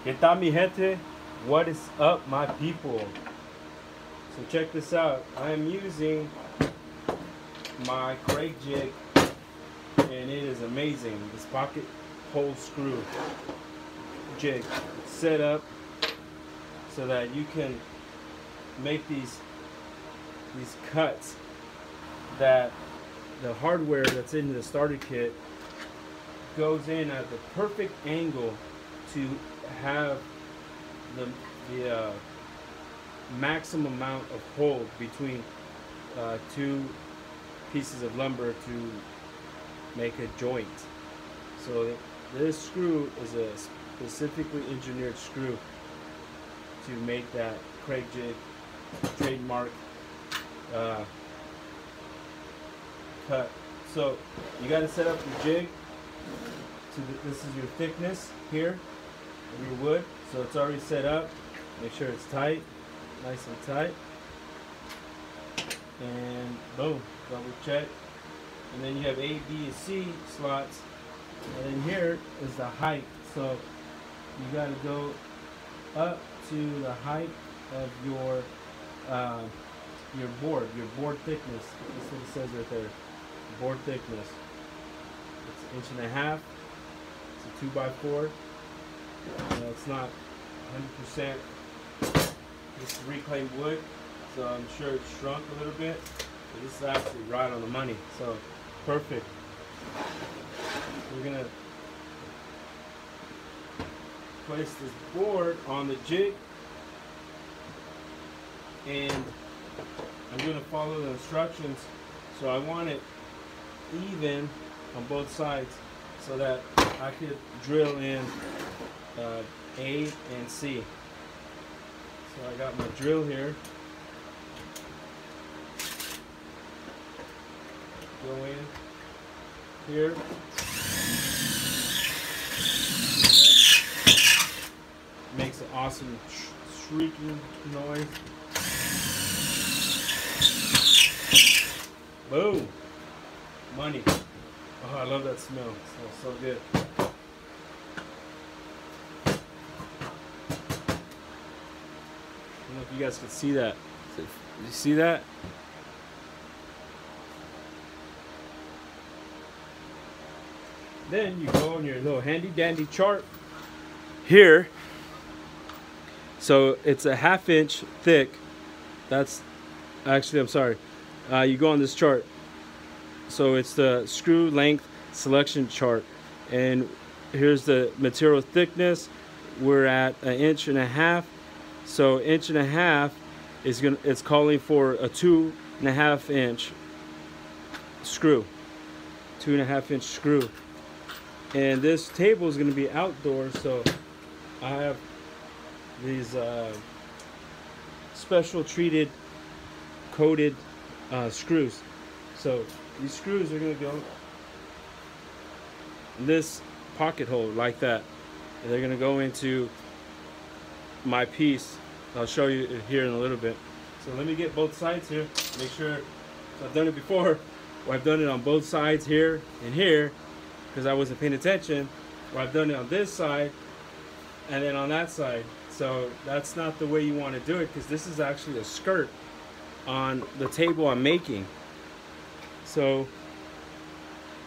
¿Qué tal, mi gente? What is up, my people? So check this out. I am using my Craig jig, and it is amazing. This pocket hole screw jig set up so that you can make these cuts that the hardware that's in the starter kit goes in at the perfect angle to have the maximum amount of hold between two pieces of lumber to make a joint. So this screw is a specifically engineered screw to make that Craig jig trademark cut. So you got to set up your jig to this is your thickness here of your wood. So it's already set up. Make sure it's tight, nice and tight. And boom, double check. And then you have A, B, and C slots. And then here is the height. So you got to go up to the height of your board thickness. That's what it says right there. Board thickness. It's 1.5 inches. It's a 2x4. It's not 100%. This is reclaimed wood, so I'm sure it's shrunk a little bit. But this is actually right on the money. So perfect. We're gonna place this board on the jig, and I'm going to follow the instructions. So I want it even on both sides so that I could drill in A and C. So I got my drill here. Go in here. Makes an awesome shrieking noise. Boom! Money. Oh, I love that smell. It smells so good. I don't know if you guys can see that. You see that? Then you go on your little handy dandy chart here. So it's a 1/2 inch thick. That's actually, I'm sorry. You go on this chart. So it's the screw length selection chart. And here's the material thickness. We're at 1.5 inches. So 1.5 inches it's calling for a 2.5 inch screw. 2.5 inch screw. And this table is going to be outdoors, so I have these special treated coated screws. So these screws are going to go in this pocket hole like that. And they're going to go into my piece. I'll show you it here in a little bit. So let me get both sides here. Make sure. So I've done it before. Or I've done it on both sides here and here because I wasn't paying attention. Or I've done it on this side and then on that side. So that's not the way you want to do it because this is actually a skirt on the table I'm making. So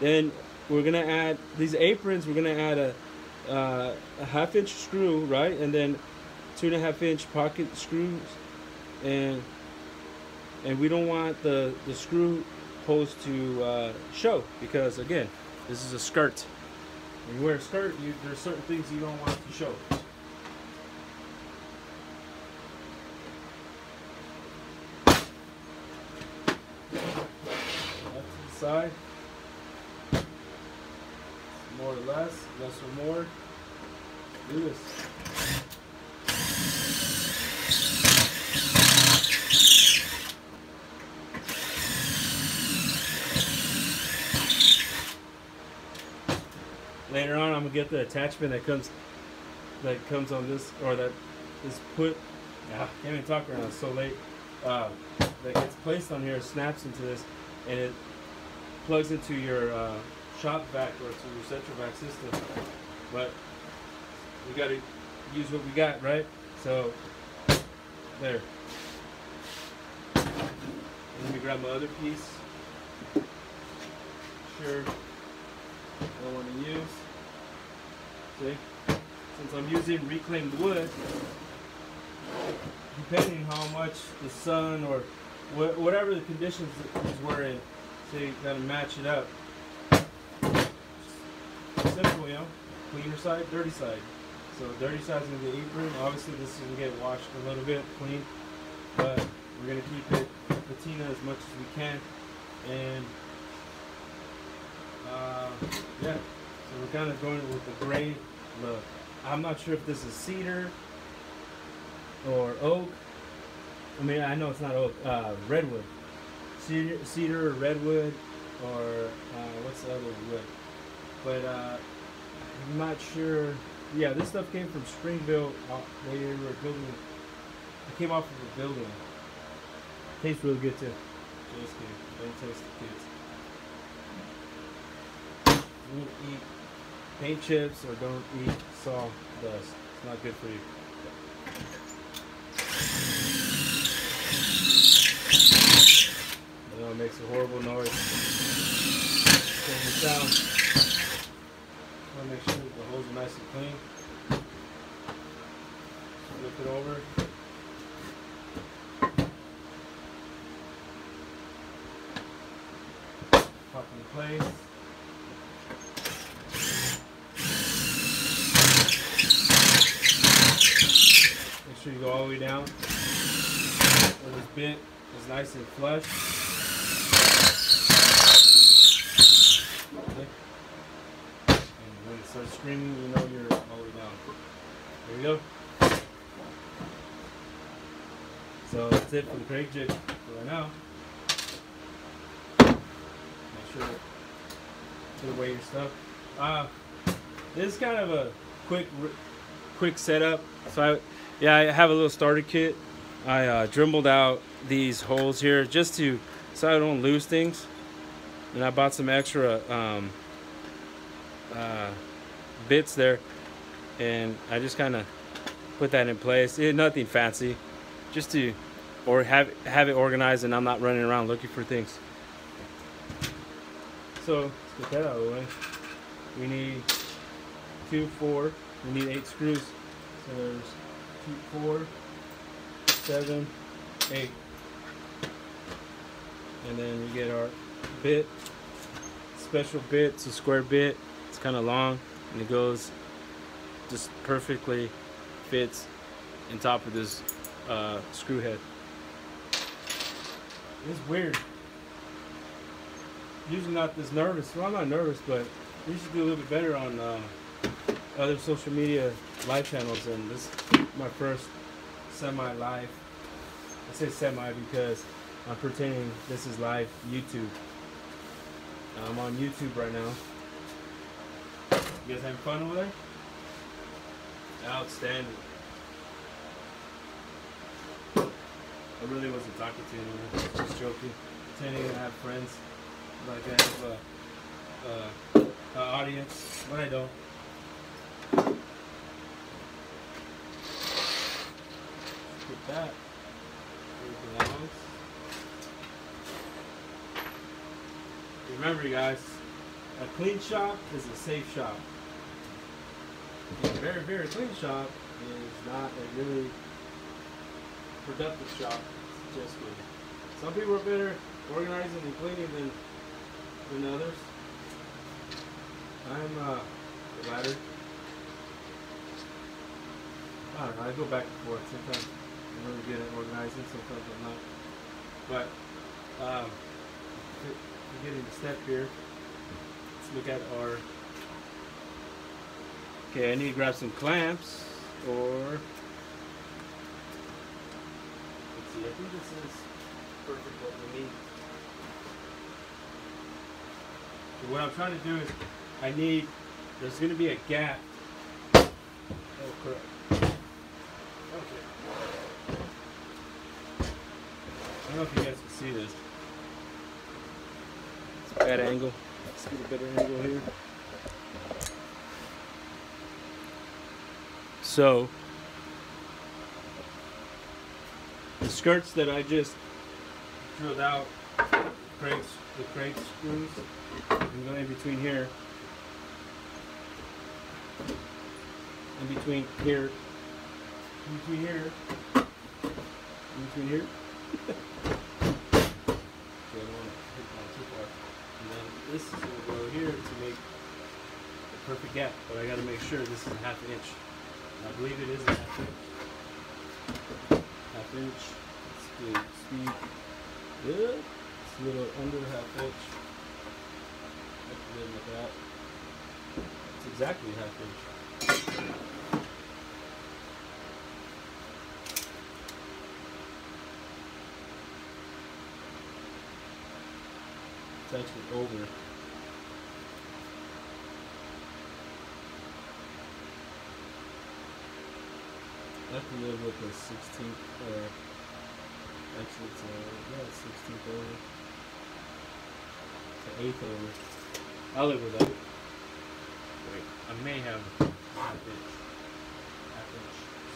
then we're gonna add these aprons. We're gonna add a 1/2 inch screw, right, and then 2.5 inch pocket screws, and we don't want the screw holes to show because again, this is a skirt. When you wear a skirt, there's certain things you don't want to show. Side, more or less or more. Do this. Later on, I'm gonna get the attachment that comes on this, or that is put. Can't even talk right now. It's so late. That gets placed on here, snaps into this, and it plugs into your shop vac or to your central vac system. But you got to use what we got, right? So there. Let me grab my other piece. Sure, I want to use. See, since I'm using reclaimed wood, depending how much the sun or whatever the conditions is we're in, so you gotta match it up. Simple, you know, cleaner side, dirty side. So dirty side is gonna get apron. Obviously, this is gonna get washed a little bit, clean, but we're gonna keep it patina as much as we can. And yeah, so we're kind of going with the gray look. I'm not sure if this is cedar or oak. I mean, I know it's not oak. Redwood, cedar or redwood, or what's the other wood? But I'm not sure. Yeah, this stuff came from Springville. They were building. It came off of a building. Tastes really good too. Just kidding. Don't taste the kids. Don't eat paint chips or don't eat sawdust. It's not good for you. You know, it makes a horrible noise. Change the sound. I want to make sure that the holes are nice and clean. Flip it over. Pop in place. Make sure you go all the way down where this bit is nice and flush. Okay. And when it starts screaming, you know you're all the way down. There you go. So that's it for the Craig jig for right now. Make sure to put away your stuff. This is kind of a quick setup. So I have a little starter kit. I drembled out these holes here just so I don't lose things. And I bought some extra bits there, and I just kind of put that in place. Nothing fancy, just to have it organized, and I'm not running around looking for things. So let's get that out of the way. We need 2, 4. We need 8 screws. So there's 2, 4, 7, 8. And then we get our bit, special bit. It's a square bit. It's kind of long, and it goes just perfectly fits on top of this screw head. It's weird. Usually not this nervous. Well, I'm not nervous, but we should do a little bit better on other social media live channels, and this is my first semi-live. I say semi because I'm pretending this is live YouTube. I'm on YouTube right now. You guys having fun over there? Outstanding. I really wasn't talking to anyone. Just joking. Pretending I have friends. Like I have an audience, but I don't. Get that. Everything else. Remember, you guys, a clean shop is a safe shop. And a very, very clean shop is not a really productive shop. It's just good. Some people are better organizing and cleaning than others. I'm the latter. I don't know, I go back and forth. Sometimes I'm really good at organizing, sometimes I'm not. But we're getting the step here. Let's look at our. Okay, I need to grab some clamps, or let's see. I think this is perfect what we need. So what I'm trying to do is, there's going to be a gap. Oh crap. Okay. I don't know if you guys can see this. It's a bad angle. Let's get a better angle here. So the skirts that I just drilled out, the Craig screws, I'm going in between here, in between here, in between here, in between here. Okay, I don't want to hit that too far. And then this is going to go here to make the perfect gap, but I got to make sure this is a ½ inch. I believe it is a ½ inch. ½ inch. Let's do speed. Good. It's a little under ½ inch. Like that. It's exactly ½ inch. It's actually over. I have to live with the 16th, actually it's 16th over. It's an 8th over. I'll live with that. Wait, I may have a ½ inch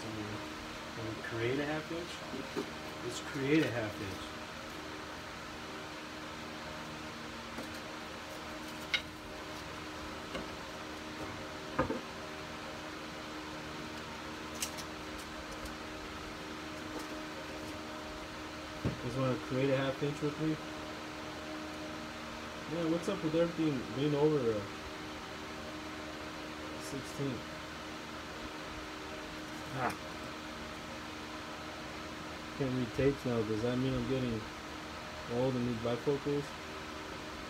somewhere. Can we create a ½ inch? Let's create a ½ inch. Just want to create a ½ inch with me? Yeah, what's up with everything being over 16? Ah. Can't read tapes now. Does that mean I'm getting old and need bifocals?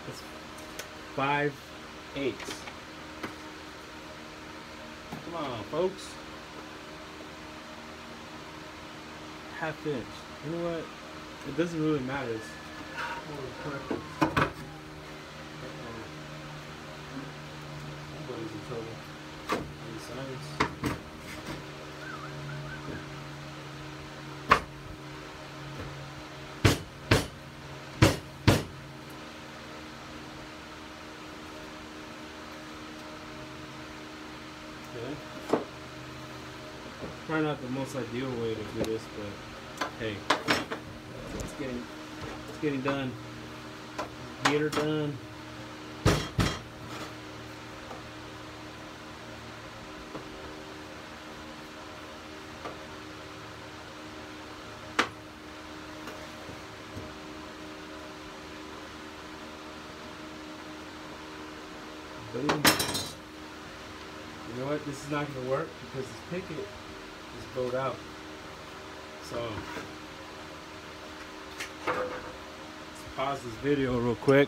It's 5/8. Come on, folks. ½ inch. You know what? It doesn't really matter. It's more preference. Nobody's in trouble. On the sides. Okay. Probably not the most ideal way to do this, but hey. It's getting done. Get her done. Boom. You know what? This is not going to work because this picket is bowed out. So pause this video real quick.